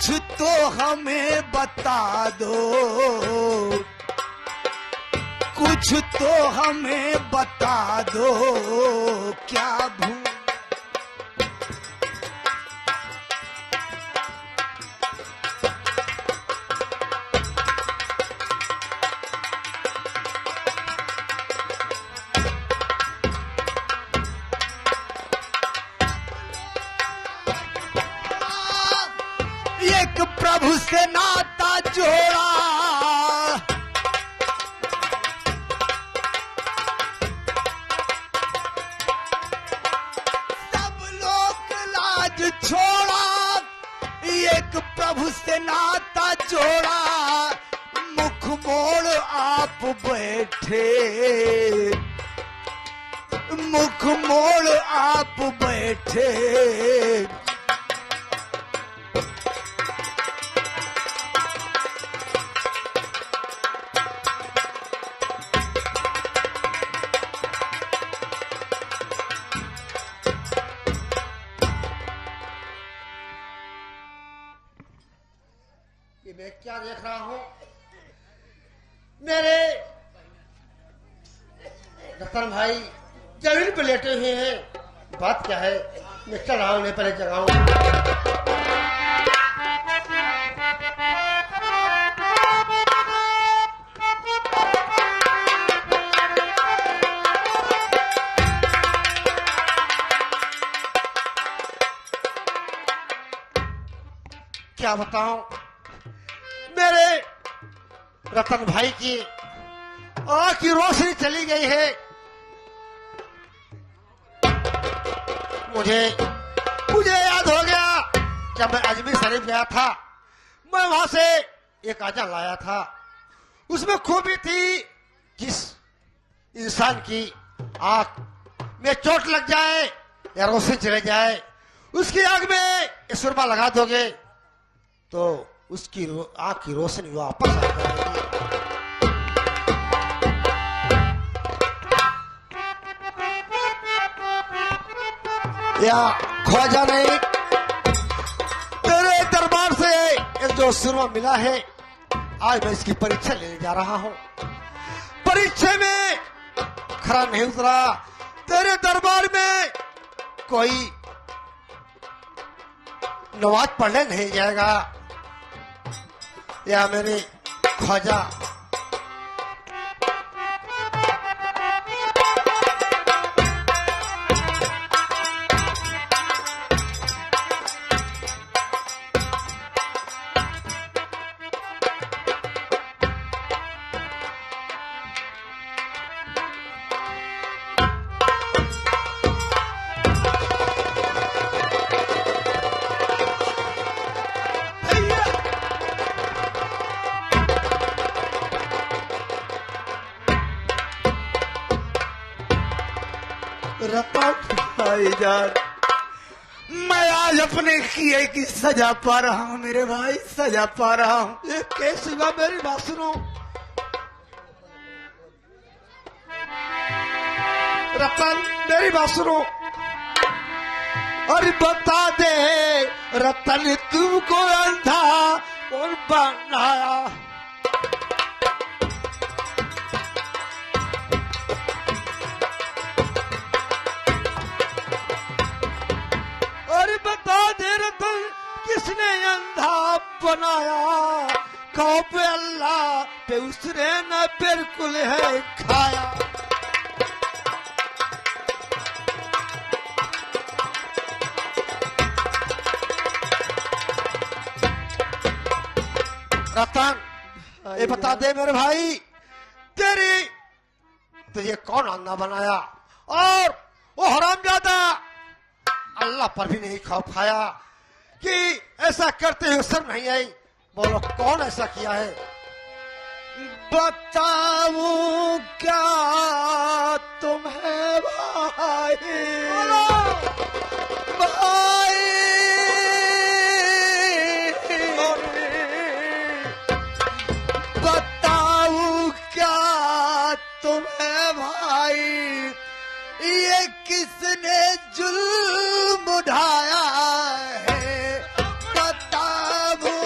कुछ तो हमें बता दो, कुछ तो हमें बता दो, क्या भूल एक प्रभु से नाता जोड़ा, सब लोग लाज छोड़ा, एक प्रभु से नाता जोड़ा, मुख मोड़ आप बैठे, मुख मोड़ आप बैठे, मैं क्या देख रहा हूं? मेरे रतन भाई जमीन पे लेटे हुए हैं। बात क्या है? मैं चल रहा हूं, मैं पहले जगाऊं। क्या बताऊं, मेरे रतन भाई की आंख की रोशनी चली गई है। मुझे याद हो गया जब मैं अजमेर शरीफ गया था, मैं वहां से एक आजा लाया था। उसमें खूबी थी, जिस इंसान की आंख में चोट लग जाए या रोशनी चले जाए, उसकी आंख में सुरमा लगा दोगे तो उसकी आंख की रोशनी वापस आ जाएगी। या ख्वाजा नहीं, तेरे दरबार से एक जो सुरमा मिला है, आज मैं इसकी परीक्षा लेने जा रहा हूं। परीक्षा में खरा नहीं उतरा, तेरे दरबार में कोई नमाज पढ़ने नहीं जाएगा। या मेरे ख्वाजा रतन भाईजान, मैं आज अपने किए की सजा पा रहा हूँ मेरे भाई, सजा पा रहा हूँ। ये कैसी बात? मेरी बात सुनो रतन, मेरी बात सुनो। और बता दे रतन, तुमको अंधा और बनाया, किसने अंधा बनाया, खाओ पे अल्लाह पे उसने न बिल्कुल है खाया। रतन, ये बता दे मेरे भाई, तेरी तुझे कौन अंधा बनाया? और वो हरामजादा अल्लाह पर भी नहीं खौफ खाया कि ऐसा करते हुए शर्म नहीं आई? बोलो कौन ऐसा किया है? बताऊं क्या तुम्हें भाई, भाई बताऊं क्या तुम्हें भाई, ये किसने जुल्म उठाया है, बताऊं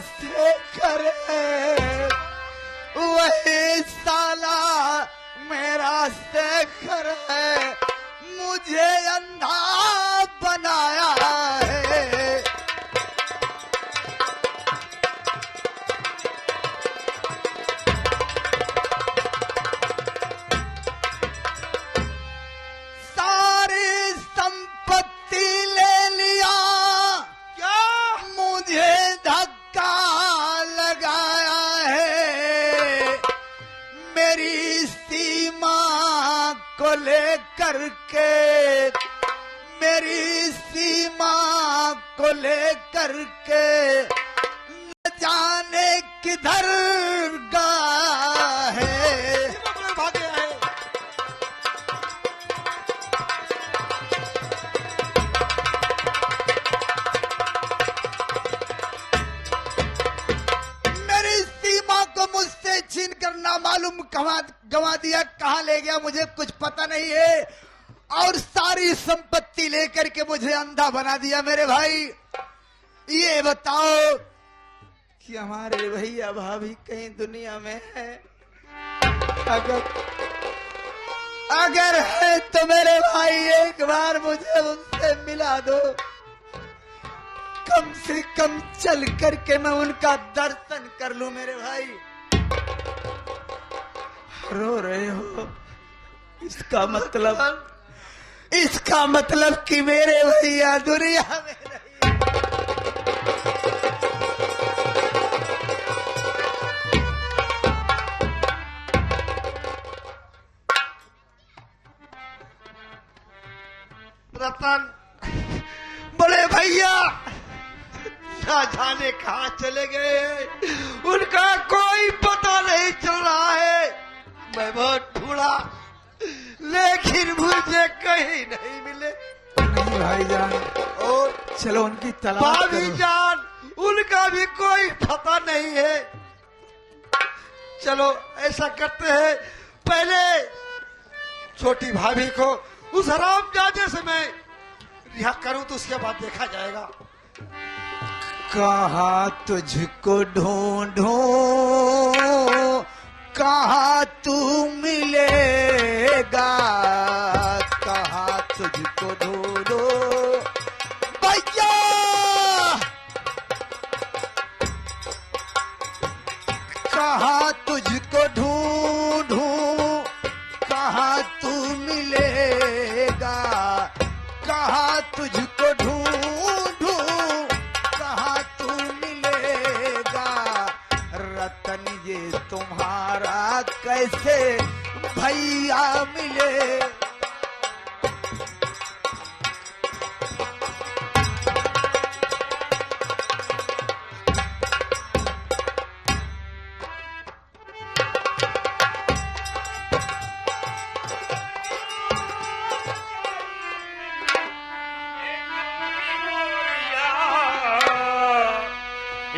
से करे, वही साला मेरा शेखर है, मुझे अंधा बनाया है। सारी संपत्ति ले लिया, क्या? मुझे धक्का लगाया है। मेरी सीमा को लेकर के, मेरी सीमा को लेकर के न जाने किधर गया है। भागे है। मेरी सीमा को मुझसे छीन कर ना मालूम गंवा दिया, कहाँ ले गया मुझे कुछ पता नहीं है, और सारी संपत्ति लेकर के मुझे अंधा बना दिया। मेरे भाई ये बताओ कि हमारे भैया भाभी कहीं दुनिया में है? अगर है तो मेरे भाई एक बार मुझे उनसे मिला दो, कम से कम चल करके मैं उनका दर्शन कर लूं। मेरे भाई रो रहे हो, इसका मतलब कि मेरे भैया दुनिया में नहीं। रतन, बड़े भैया ना जाने कहाँ चले गए, उनका कोई पता नहीं चल रहा है। मैं बहुत ढूंढा, लेकिन मुझे कहीं नहीं मिले। नहीं भाईजान, और चलो उनकी तलाश भाभी करो। जान, उनका भी कोई पता नहीं है। चलो ऐसा करते हैं, पहले छोटी भाभी को उस हरामजादे से मैं रिहा करूं तो उसके बाद देखा जाएगा। कहाँ तुझको ढूंढूं, कहाँ तू मिलेगा, कहाँ तुझको ढूंढूं भैया, कहाँ तुझको ढूंढूं, कहाँ तू मिलेगा, कहाँ तुझको ढूंढूं, कहाँ तू मिलेगा। रतन ये तुम्हारा कैसे भैया मिले।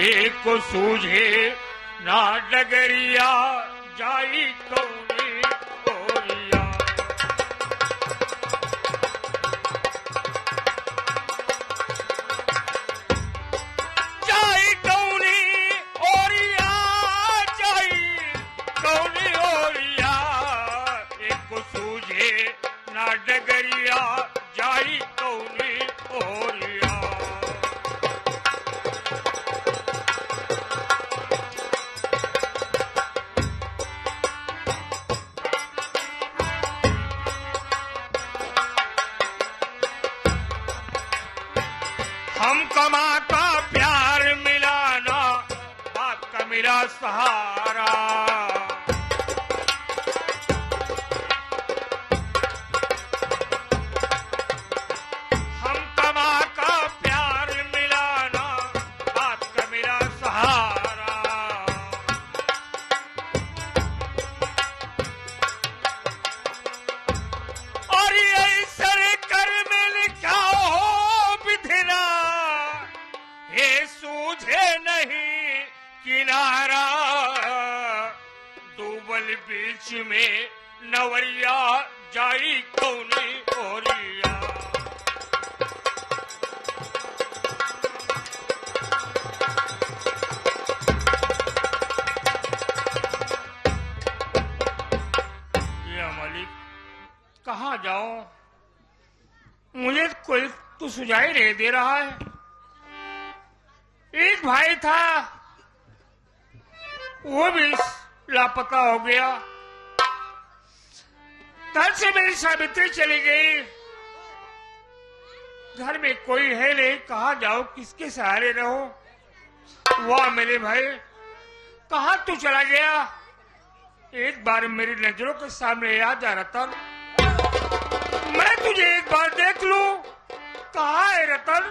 एक को सूझे ना डगरिया, जाई कौनी ओरिया। जाई कौनी ओरिया, जाई कौनी ओरिया। एक को सूझे ना डगरिया, जाई कौनी ओरिया। हम कमा का प्यार मिलाना, बाप का मेरा सहारा। हम कमा का प्यार मिलाना, बाप का मेरा सहारा। और ऐसा कर में लिखा हो बिधना, हे सूझे नहीं किनारा। डूबल बीच में नवरिया, जाई कौनी ओरिया। सुझाई नहीं दे रहा है। एक भाई था, वो भी लापता हो गया। घर से मेरी सावित्री चली गई। घर में कोई है नहीं, कहाँ जाओ, किसके सहारे रहो। वाह मेरे भाई, कहाँ तू चला गया? एक बार मेरी नजरों के सामने आ जा रतन, मैं तुझे एक बार देख लूं। कहाँ है रतन?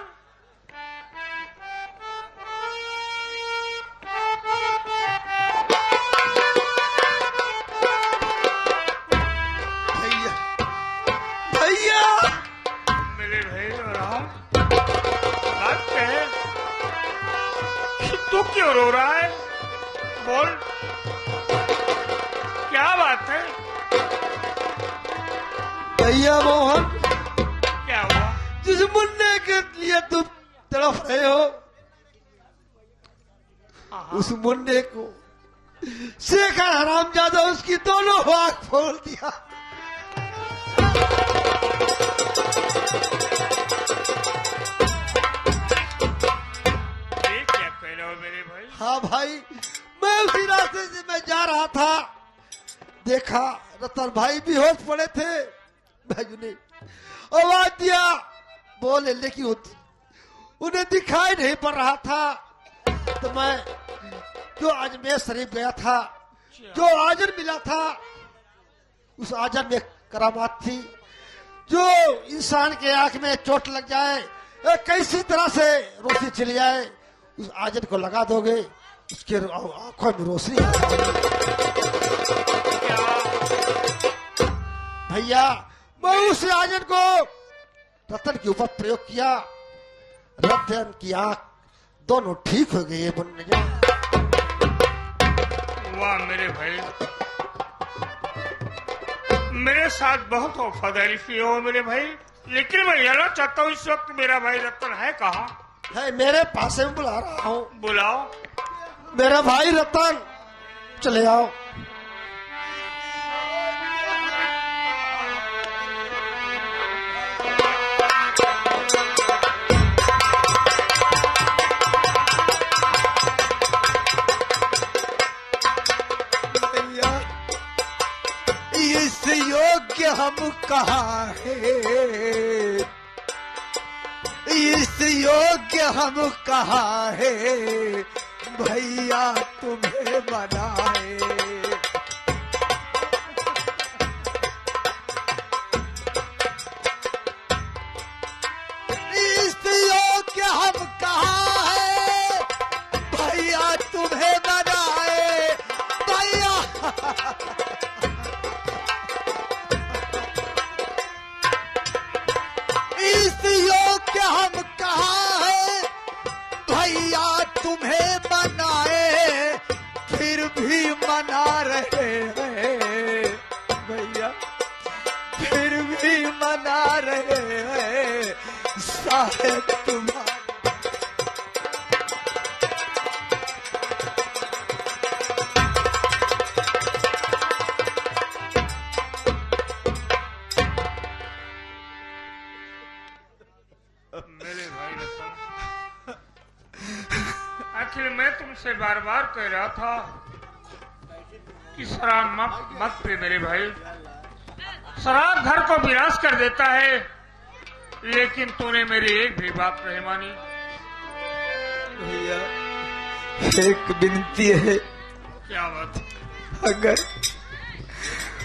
भैया भैया मेरे भाई राम, बात कहे, तू क्यों रो रहा है? बोल, क्या बात है? भैया मोहन, क्या हुआ? जिस मुन्ने के लिए तुम तड़प रहे हो, उस मुन्ने को शेखर हरामजादा उसकी दोनों आंख फोड़ दिया। ये क्या कह रहे हो मेरे भाई? हाँ भाई, मैं उसी रास्ते से मैं जा रहा था, देखा रतन भाई भी होश पड़े थे। भाई ने आवाज दिया, बोले लेकिन उन्हें दिखाई नहीं पड़ रहा था। तो मैं जो अजमेर शरीफ गया था, जो आजर मिला था, उस आजर में करामात थी। जो इंसान के आंख में चोट लग जाए, कैसी तरह से रोशनी चली जाए, उस आजर को लगा दोगे, उसके आंखों में रोशनी आ जाएगी। भैया, मैं उस आजर को रतन के ऊपर प्रयोग किया, रतन की आंख दोनों ठीक हो गई। वाह मेरे भाई, मेरे साथ बहुत वफादारी की हो मेरे भाई। लेकिन मैं जानना चाहता हूँ, इस वक्त मेरा भाई रतन है कहाँ? है मेरे पास में, बुला रहा हूँ। बुलाओ। मेरा भाई रतन, चले आओ। इस योग्य हम कहाँ है, इस योग्य हम कहाँ है, भैया तुम्हें बनाए। इस योग्य हम कहाँ है, भैया तुम्हें बनाए। भैया इस योग्य हम कहाँ है, भैया तुम्हें बनाए, फिर भी मना रहे हैं। भैया फिर भी मना रहे हैं, साहेब तुम्हारे। मेरे भाई रतन, आखिर मैं तुमसे बार बार कह रहा था कि शराब मत पी मेरे भाई। शराब घर को विनाश कर देता है, लेकिन तूने मेरी एक भी बात नहीं मानी। भैया एक विनती है, क्या बात? अगर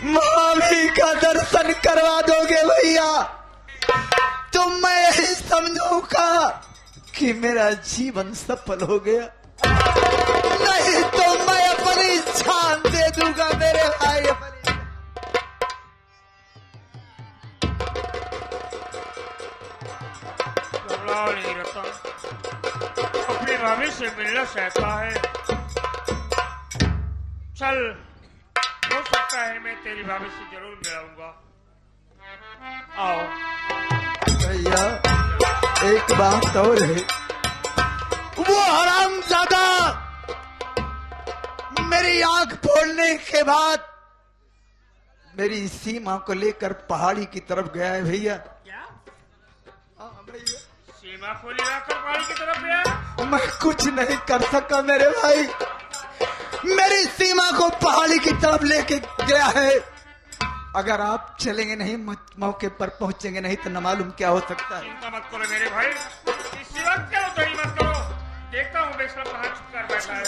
महावीर का दर्शन करवा दोगे भैया, तो मैं यही समझूंगा कि मेरा जीवन सफल हो गया, नहीं तो मैं अपनी जान दे दूंगा मेरे भाई। घबराओ नहीं रतन, अपनी भाभी से मिलना चाहता है। चल, हो सकता है मैं तेरी भाभी से जरूर मिलाऊंगा। आओ। भैया एक बात और है, वो हरामजादा मेरी आंख फोड़ने के बाद मेरी सीमा को लेकर पहाड़ी की तरफ गया है भैया। क्या? हाँ भैया। सीमा को लाकर पहाड़ी की तरफ गया। मैं कुछ नहीं कर सका मेरे भाई, मेरी सीमा को पहाड़ी की तरफ लेके गया है। अगर आप चलेंगे नहीं, मौके पर पहुंचेंगे नहीं तो न मालूम क्या हो सकता है। चिंता मत करो मेरे भाई, इसी वक्त क्या होता ही मत करो। देखता हूँ बेसरा कहाँ छुप कर बैठा है।